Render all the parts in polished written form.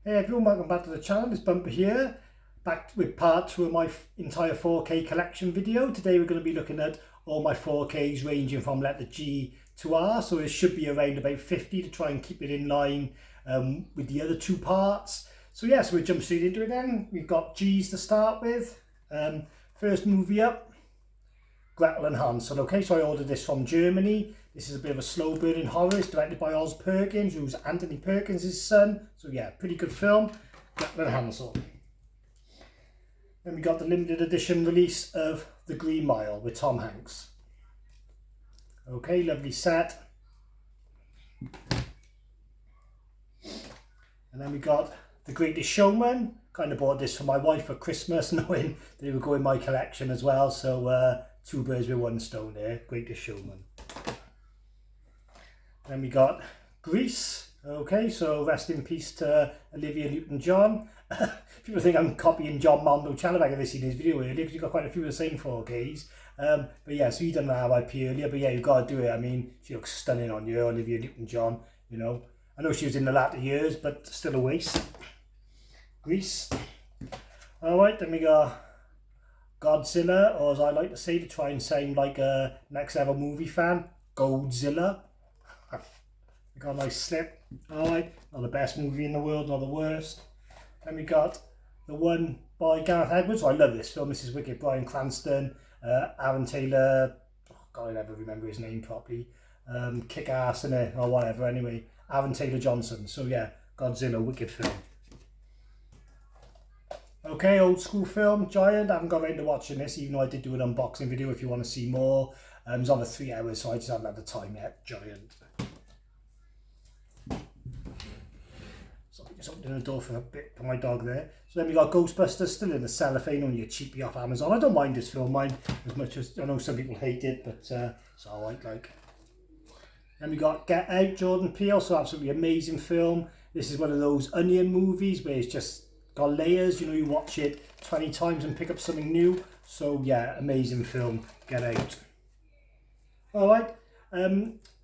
Hey everyone, welcome back to the channel. It's Bumper here, back with part 2 of my entire 4K collection video. Today we're going to be looking at all my 4Ks ranging from letter G to R, so it should be around about 50 to try and keep it in line with the other two parts. So yeah, so we'll jump straight into it then. We've got G's to start with. First movie up, Gretel and Hansel. Okay, so I ordered this from Germany. This is a bit of a slow burning horror. It's directed by Oz Perkins, who's Anthony Perkins' son. So yeah, pretty good film. Gretel and Hansel. Then we got the limited edition release of The Green Mile with Tom Hanks. Okay, lovely set. And then we got The Greatest Showman. Kind of bought this for my wife for Christmas, knowing they would go in my collection as well. So two birds with one stone there. Greatest Showman. Then we got Grease. Okay, so rest in peace to Olivia Newton-John. People think I'm copying John Mondo Chalabac if they seen his video earlier, because you've got quite a few of the same 4Ks. But yeah, so he done that RIP earlier, but yeah, you've got to do it. I mean, she looks stunning on you, Olivia Newton-John, you know. I know she was in the latter years, but still a waste. Grease. Alright, then we got Godzilla, or as I like to say to try and sound like a next level movie fan, Godzilla. We got a nice slip. Alright, not the best movie in the world, not the worst. Then we got the one by Gareth Edwards. I love this film. This is wicked. Bryan Cranston, Aaron Taylor. Oh God, I never remember his name properly. Kick ass in it or whatever. Anyway, Aaron Taylor Johnson. So yeah, Godzilla, wicked film. Okay, old school film, Giant. I haven't got around to watching this, even though I did do an unboxing video if you want to see more. It's on for 3 hours, so I just haven't had the time yet. Giant. Just opening the door for a bit for my dog there. So then we got Ghostbusters, still in the cellophane, only a cheapie off Amazon. I don't mind this film, as much as I know some people hate it, but it's alright, like. Then we got Get Out, Jordan Peele, so absolutely amazing film. This is one of those onion movies where it's just got layers, you know, you watch it 20 times and pick up something new. So yeah, amazing film, Get Out. Alright,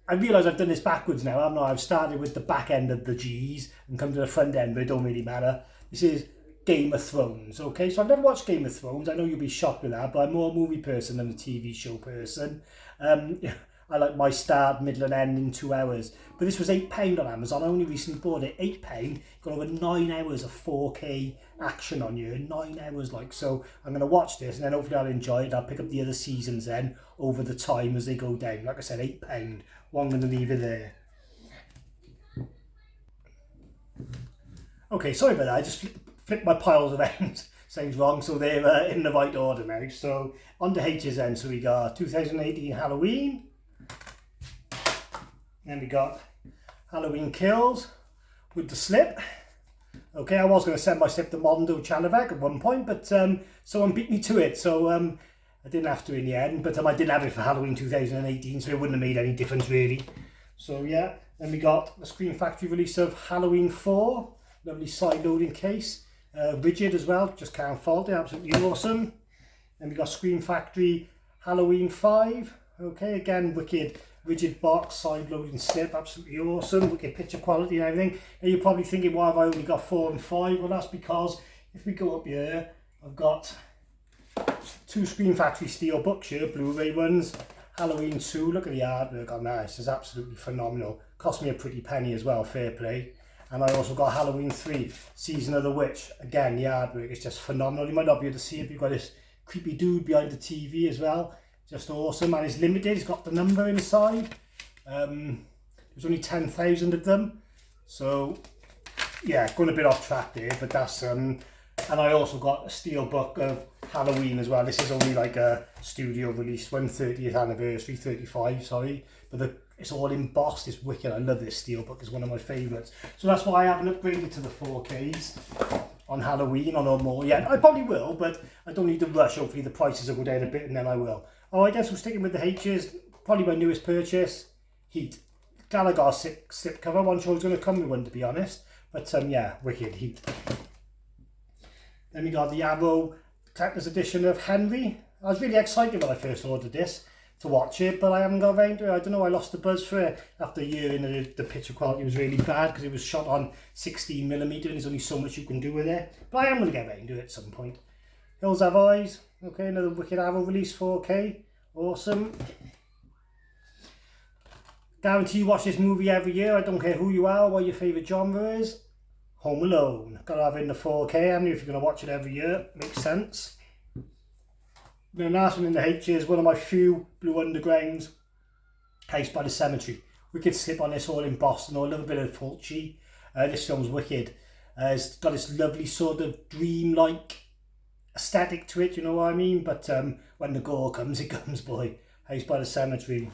I realise I've done this backwards now, haven't I? I've started with the back end of the G's and come to the front end, but it don't really matter. This is Game of Thrones, okay? So I've never watched Game of Thrones. I know you'll be shocked with that, but I'm more a movie person than a TV show person. I like my start, middle and end in 2 hours. But this was £8 on Amazon. I only recently bought it. £8. Got over 9 hours of 4K action on you. 9 hours, like. So I'm going to watch this and then hopefully I'll enjoy it. I'll pick up the other seasons then over the time as they go down. Like I said, £8. Well, I'm going to leave it there. Okay, sorry about that. I just flipped my piles around. Sounds wrong. So they're in the right order now. So on to H's then. So we got 2018 Halloween. Then we got Halloween Kills with the slip. Okay, I was going to send my slip to Mondo Chalabac at one point, but someone beat me to it, so I didn't have to in the end. But I didn't have it for Halloween 2018, so it wouldn't have made any difference really. So yeah, then we got the Screen Factory release of Halloween 4. Lovely side-loading case. Rigid as well, just can't fault it, absolutely awesome. Then we got Screen Factory Halloween 5. Okay, again, wicked. Rigid box, side loading slip, absolutely awesome. Wicked picture quality and everything. Now you're probably thinking, why have I only got 4 and 5? Well, that's because if we go up here, I've got 2 Screen Factory steel books here, Blu-ray ones. Halloween 2, look at the artwork on that, this is absolutely phenomenal. Cost me a pretty penny as well, fair play. And I also got Halloween 3, Season of the Witch. Again, the artwork is just phenomenal. You might not be able to see it, but you've got this creepy dude behind the TV as well. Just awesome, and it's limited. It's got the number inside. There's only 10,000 of them, so yeah, going a bit off track there. But that's and I also got a steel book of Halloween as well. This is only like a studio release, 130th anniversary, 35, sorry. But it's all embossed. It's wicked. I love this steel book. It's one of my favourites. So that's why I haven't upgraded to the 4Ks on Halloween or no more yet. I probably will, but I don't need to rush. Hopefully the prices will go down a bit and then I will. Alright, guess we're sticking with the H's. Probably my newest purchase, Heat. Glad I got a slip cover. Wasn't sure it was going to come with one, to be honest. But yeah, wicked, Heat. Then we got the Arrow Collector's Edition of Henry. I was really excited when I first ordered this. to watch it, but I haven't got around to it. I don't know, I lost the buzz for it after a year in. The picture quality was really bad because it was shot on 16mm and there's only so much you can do with it. But I am going to get around to it at some point. Hills Have Eyes. Okay, another Wicked Arrow release, 4K. Awesome. Guarantee you watch this movie every year. I don't care who you are, what your favourite genre is. Home Alone. Got to have it in the 4K, haven't you, if you're going to watch it every year. Makes sense. The last one in the H is one of my few Blue Undergrounds. House by the Cemetery. Wicked slip on this, all embossed and all, a little bit of Fulci. This film's wicked. It's got this lovely sort of dream-like aesthetic to it, you know what I mean? But when the gore comes, it comes, boy. House by the Cemetery.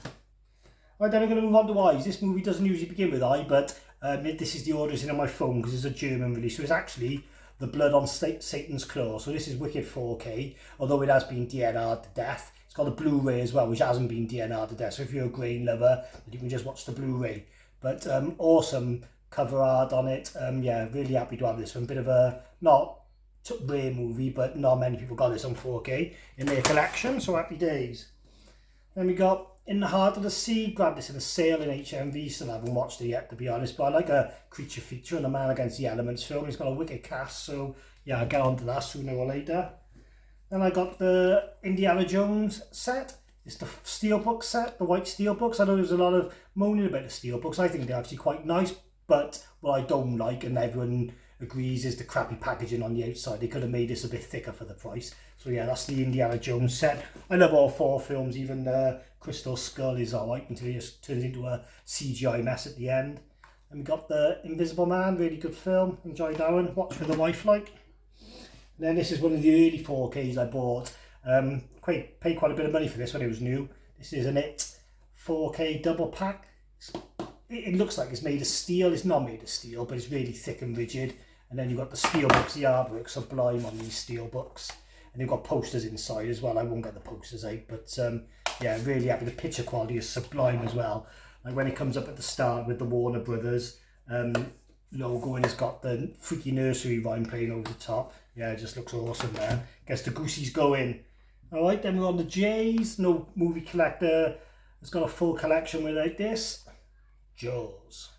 Right, then I'm going to move on to Eyes. This movie doesn't usually begin with I, but this is the order it's in on my phone because it's a German release. So it's actually The Blood on Satan's Claw. So this is Wicked 4K, although it has been DNR'd to death. It's got a Blu-ray as well, which hasn't been DNR'd to death. So if you're a grain lover, you can just watch the Blu-ray. But awesome cover art on it. Yeah, really happy to have this one. Bit of a, not rare movie, but not many people got this on 4K in their collection. So happy days. Then we got In the Heart of the Sea. Grabbed this in a sale in HMV, still haven't watched it yet to be honest, but I like a creature feature and a Man Against the Elements film. It's got a wicked cast, so yeah, I'll get on to that sooner or later. Then I got the Indiana Jones set. It's the steelbook set, the white steelbooks. I know there's a lot of moaning about the steelbooks. I think they're actually quite nice, but what I don't like, and everyone agrees, is the crappy packaging on the outside. They could have made this a bit thicker for the price. So yeah, that's the Indiana Jones set. I love all four films, even Crystal Skull is alright until it just turns into a CGI mess at the end. And we got the Invisible Man, really good film. Enjoyed that one, watch with the wife like. And then this is one of the early 4Ks I bought. Paid quite a bit of money for this when it was new. This is an It 4K double pack. It looks like it's made of steel. It's not made of steel, but it's really thick and rigid. And then you've got the steel books, the artwork sublime on these steel books. And they've got posters inside as well. I won't get the posters out, but yeah, really happy. The picture quality is sublime as well. Like when it comes up at the start with the Warner Brothers logo, and it's got the Freaky Nursery rhyme playing over the top. Yeah, it just looks awesome, man. Gets the goosies going. All right, then we're on the J's. No movie collector has got a full collection without this. Jaws.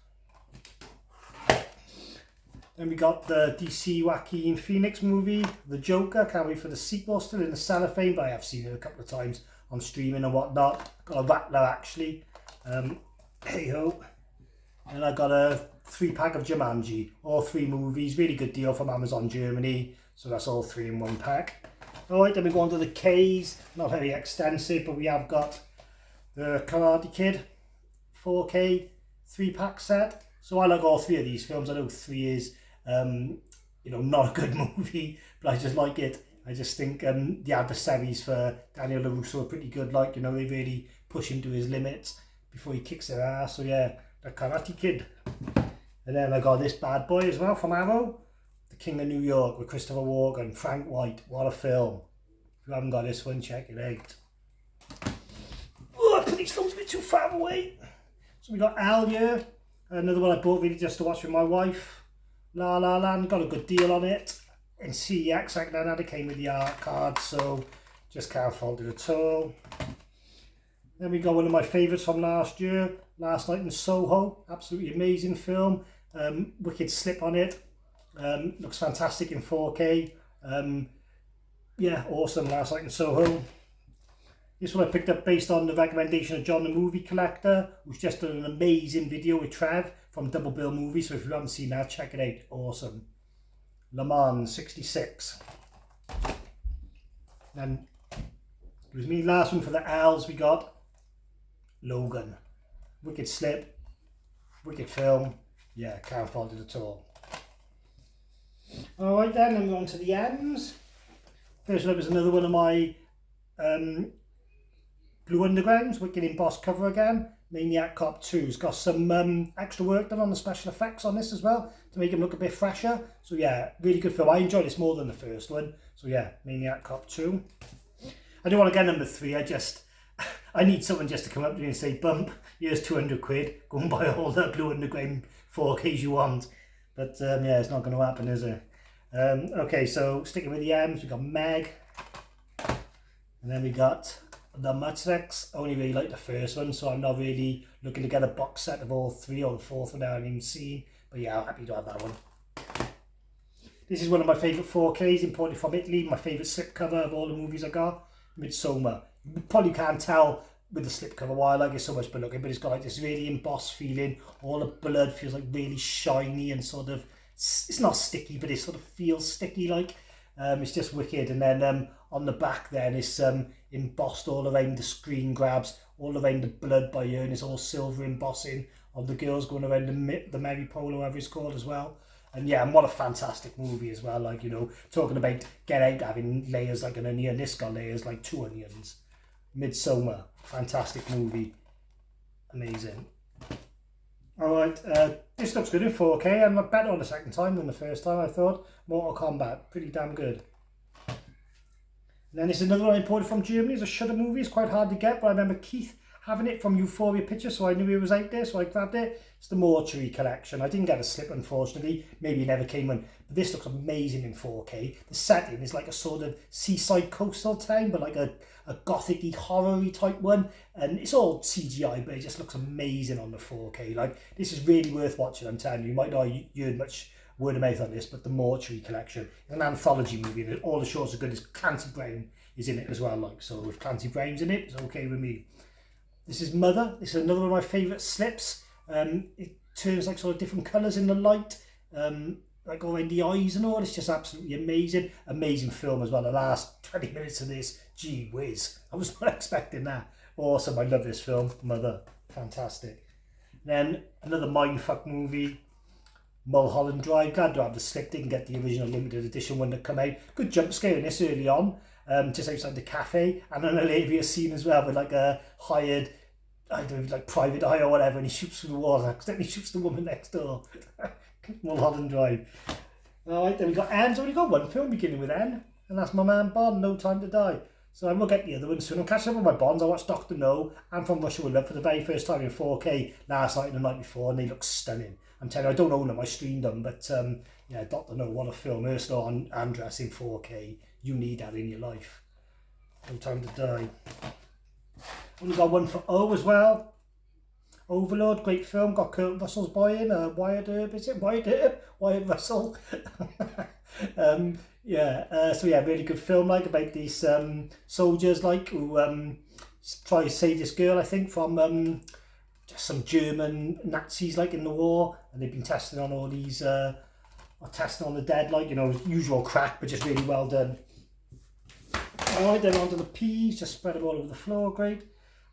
Then we got the DC Joaquin Phoenix movie, The Joker. Can't wait for the sequel, still in the cellophane, but I have seen it a couple of times on streaming and whatnot. Got a Rattler actually. Hey ho. And I got a 3-pack of Jumanji, all 3 movies. Really good deal from Amazon Germany. So that's all 3 in 1 pack. Alright, then we go on to the K's. Not very extensive, but we have got the Karate Kid 4K 3-pack set. So I like all 3 of these films. I know 3 is, you know, not a good movie, but I just like it. I just think the adversaries for Daniel LaRusso are pretty good. Like, you know, they really push him to his limits before he kicks their ass. So yeah, the Karate Kid. And then I got this bad boy as well from Arrow, The King of New York with Christopher Walken, Frank White. What a film. If you haven't got this one, check it out. Oh, I put these films a bit too far away. So we got Al here. Another one I bought really just to watch with my wife. La La Land, got a good deal on it. In CEX, like that, it came with the art card, so just can't fault it at all. Then we got one of my favourites from last year, Last Night in Soho. Absolutely amazing film. Wicked slip on it. Looks fantastic in 4K. Yeah, awesome, Last Night in Soho. This one I picked up based on the recommendation of John the Movie Collector, who's just done an amazing video with Trev from Double Bill Movies. So if you haven't seen that, check it out. Awesome. Le Mans 66. Then it was me last one for the L's. We got Logan. Wicked slip. Wicked film. Yeah, can't fault it at all. Alright then, I'm going to the M's. First one was another one of my Blue Undergrounds, wicked embossed cover again. Maniac Cop 2. It's got some extra work done on the special effects on this as well to make him look a bit fresher. So yeah, really good film. I enjoyed this more than the first one. So yeah, Maniac Cop 2. I don't want to get number 3. I need someone just to come up to me and say, bump, here's 200 quid. Go and buy all the Blue Underground 4Ks you want. But yeah, it's not going to happen, is it? Okay, so sticking with the M's, we got Meg. And then we got the Matrix. I only really like the first one, so I'm not really looking to get a box set of all three, or the fourth one I haven't even seen. But yeah, I'm happy to have that one. This is one of my favourite 4Ks, imported from Italy. My favourite slipcover of all the movies I got. Midsommar. You probably can't tell with the slipcover why I like it so much, but it's got like this really embossed feeling. All the blood feels like really shiny and sort of, it's not sticky, but it sort of feels sticky like. It's just wicked. And then on the back then it's embossed all around the screen grabs, all around the blood by here, and it's all silver embossing of the girls going around the Mary Pole, whatever it's called as well. And yeah, and what a fantastic movie as well. Like, you know, talking about Get Out having layers like an onion, this got layers like 2 onions. Midsommar, fantastic movie, amazing. Alright, this looks good in 4K, and better on the second time than the first time, I thought. Mortal Kombat, pretty damn good. And then there's another one I imported from Germany. It's a Shudder movie. It's quite hard to get, but I remember Keith having it from Euphoria Pictures, so I knew it was out there, so I grabbed it. It's the Mortuary collection. I didn't get a slip, unfortunately. Maybe it never came in, but this looks amazing in 4K. The setting is like a sort of seaside coastal town, but like a gothic-y, horror-y type one, and it's all CGI, but it just looks amazing on the 4K. Like, this is really worth watching, I'm telling you. You might not have heard much word of mouth on this, but the Mortuary collection is an anthology movie, and all the shorts are good. Clancy Brown is in it as well, like, so if Clancy Brown's in it, it's okay with me. This is Mother. This is another one of my favourite slips. It turns like sort of different colours in the light, like around the eyes and all. It's just absolutely amazing. Amazing film as well. The last 20 minutes of this, gee whiz, I was not expecting that. Awesome. I love this film, Mother. Fantastic. Then another mindfuck movie, Mulholland Drive. Glad to have the slip. Didn't get the original limited edition one that come out. Good jump scare in this early on. Just outside the cafe, and an hilarious scene as well with like a hired, I don't know, like private eye or whatever, and he shoots through the wall and accidentally shoots the woman next door. Mulholland Drive. Alright, then we got Anne's only got one film beginning with Anne, and that's my man Bond, No Time to Die. So I will get the other one soon. I'm catching up with my Bonds. I watched Dr. No and From Russia with Love for the very first time in 4K last night and the night before, and they look stunning. I'm telling you, I don't own them, I streamed them, but yeah, Dr. No, what a film. Ursula Andress in 4K. You need that in your life. No Time to Die. Only got one for O as well. Overlord, great film. Got Kurt Russell's boy in. Wyatt Earp, is it? Wyatt Earp? Wyatt Russell. Yeah, so yeah, really good film, like, about these soldiers, like, who try to save this girl, I think, from just some German Nazis, like, in the war, and they've been testing on all these, testing on the dead, like, you know, usual crack, but just really well done. Alright, then onto the peas, just spread them all over the floor, great.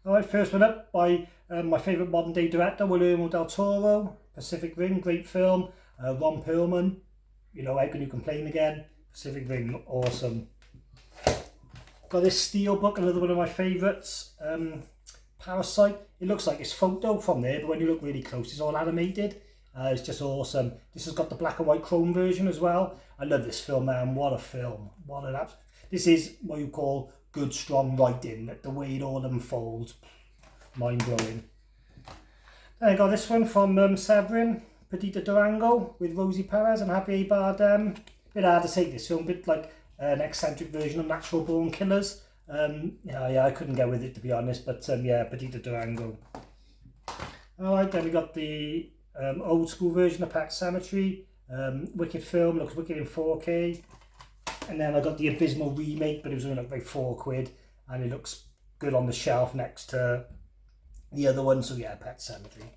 Alright, first one up by my favourite modern day director, Guillermo del Toro, Pacific Rim, great film. Ron Perlman, you know, how can you complain again? Pacific Rim, awesome. Got this steel book, another one of my favourites. Parasite, it looks like it's photo from there, but when you look really close, it's all animated. It's just awesome. This has got the black and white chrome version as well. I love this film, man. What a film. What an absolute... This is what you call good, strong writing. The way it all unfolds. Mind-blowing. Then I got this one from Severin, Perdita Durango, with Rosie Perez and Javier Bardem. Bit hard to say this film, bit like an eccentric version of Natural Born Killers. Yeah, I couldn't get with it, to be honest, but yeah, Perdita Durango. Alright, then we got the old school version of Pet Sematary. Wicked film, looks wicked in 4K. And then I got the abysmal remake, but it was only like about £4, and it looks good on the shelf next to the other one. So yeah, Pet Sematary.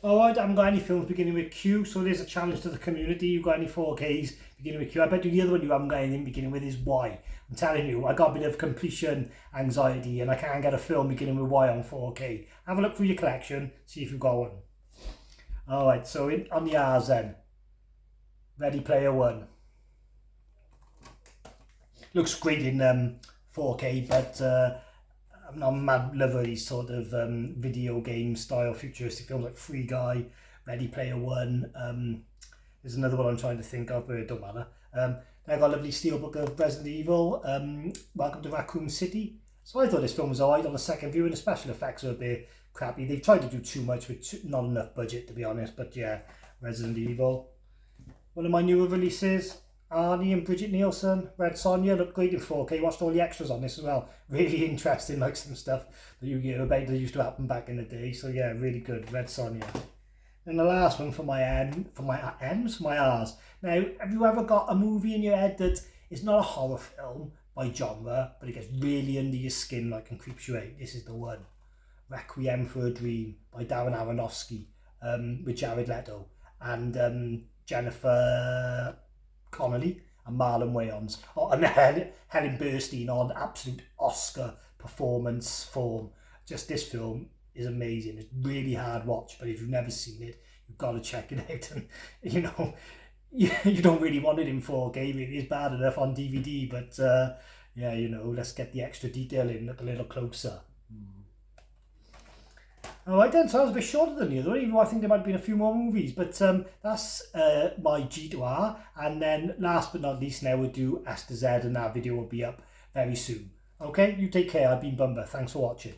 Alright, I haven't got any films beginning with Q, so there's a challenge to the community. You've got any 4Ks beginning with Q? I bet you the other one you haven't got anything beginning with is Y. I'm telling you, I got a bit of completion anxiety and I can't get a film beginning with Y on 4K. Have a look through your collection, see if you've got one. Alright, so on the R's then. Ready Player One. Looks great in 4K, but I'm not a mad lover of these sort of video game style futuristic films like Free Guy, Ready Player One. There's another one I'm trying to think of, but it don't matter. Then I got a lovely steelbook of Resident Evil, Welcome to Raccoon City. So I thought this film was alright on the second view, and the special effects are a bit crappy. They've tried to do too much with not enough budget, to be honest, but yeah, Resident Evil. One of my newer releases, Arnie and Bridget Nielsen, Red Sonja, looked great in 4K. Watched all the extras on this as well. Really interesting, like some stuff that you hear about that used to happen back in the day. So yeah, really good, Red Sonja. And the last one for my M's, my R's. Now, have you ever got a movie in your head that is not a horror film by genre, but it gets really under your skin, like, and creeps you out? This is the one. Requiem for a Dream by Darren Aronofsky, with Jared Leto and Jennifer Connelly and Marlon Wayans. Oh, and Helen Burstyn on absolute Oscar performance form. Just this film is amazing. It's really hard watch, but if you've never seen it, you've got to check it out. And you know, you don't really want it in 4K. It is bad enough on DVD, but yeah, you know, let's get the extra detail in, look a little closer. Alright then, so I was a bit shorter than the other one, even though I think there might have been a few more movies, but that's my G to R, and then last but not least now we'll do S to Z, and that video will be up very soon. Okay, you take care, I've been Bumba, thanks for watching.